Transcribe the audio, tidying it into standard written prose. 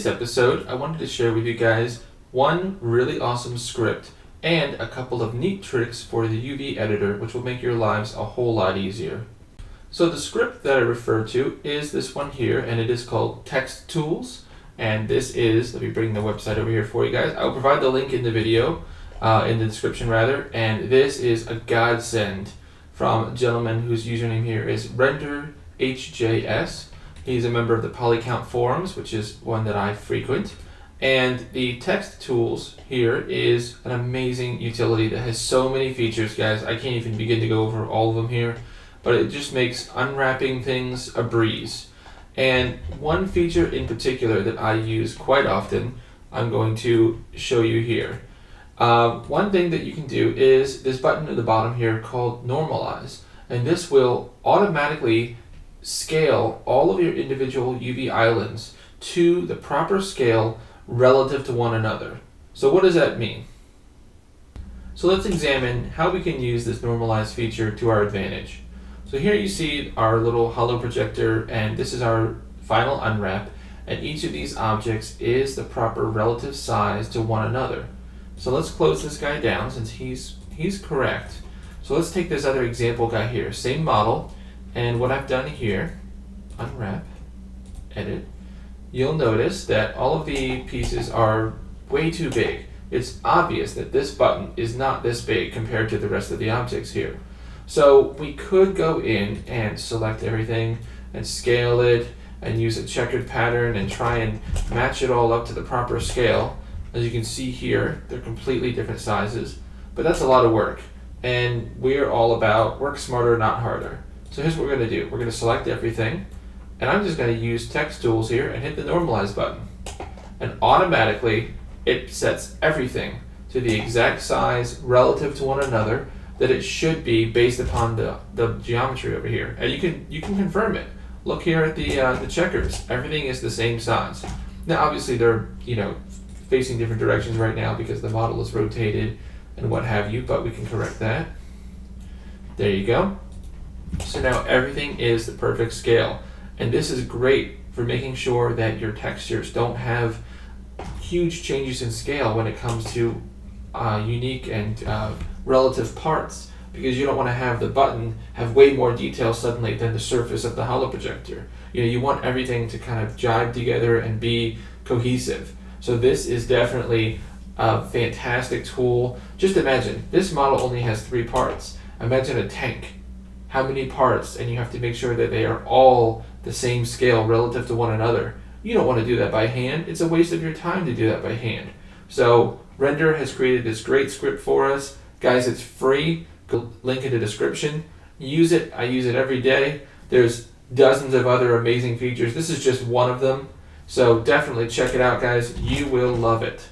today's episode, I wanted to share with you guys one really awesome script and a couple of neat tricks for the UV editor, which will make your lives a whole lot easier. So the script that I refer to is this one here, and it is called TextTools. And this is, let me bring the website over here for you guys. I'll provide the link in the video, in the description rather. And this is a godsend from a gentleman whose username here is RenderHJS. He's a member of the Polygon forums, which is one that I frequent. And the TextTools here is an amazing utility that has so many features, guys. I can't even begin to go over all of them here, but it just makes unwrapping things a breeze. And one feature in particular that I use quite often, I'm going to show you here. One thing that you can do is this button at the bottom here called Normalize, and this will automatically scale all of your individual UV islands to the proper scale relative to one another. So what does that mean? So let's examine how we can use this normalize feature to our advantage. So here you see our little holo projector, and this is our final unwrap, and each of these objects is the proper relative size to one another. So let's close this guy down since he's correct. So let's take this other example guy here, same model. And what I've done here, unwrap, edit, you'll notice that all of the pieces are way too big. It's obvious that this button is not this big compared to the rest of the objects here. So we could go in and select everything and scale it and use a checkered pattern and try and match it all up to the proper scale. As you can see here, they're completely different sizes, but that's a lot of work. And we're all about work smarter, not harder. So here's what we're going to do. We're going to select everything, and I'm just going to use TextTools here and hit the Normalize button. And automatically, it sets everything to the exact size relative to one another that it should be based upon the geometry over here. And you can confirm it. Look here at the checkers. Everything is the same size. Now, obviously, they're facing different directions right now because the model is rotated and what have you, but we can correct that. There you go. So now everything is the perfect scale, and this is great for making sure that your textures don't have huge changes in scale when it comes to unique and relative parts, because you don't want to have the button have way more detail suddenly than the surface of the holo projector. You want everything to kind of jive together and be cohesive. So this is definitely a fantastic tool. Just imagine, this model only has 3 parts. Imagine a tank. How many parts, and you have to make sure that they are all the same scale relative to one another. You don't want to do that by hand. It's a waste of your time to do that by hand. So Render has created this great script for us. Guys, it's free. Go link in the description. Use it. I use it every day. There's dozens of other amazing features. This is just one of them. So definitely check it out, guys. You will love it.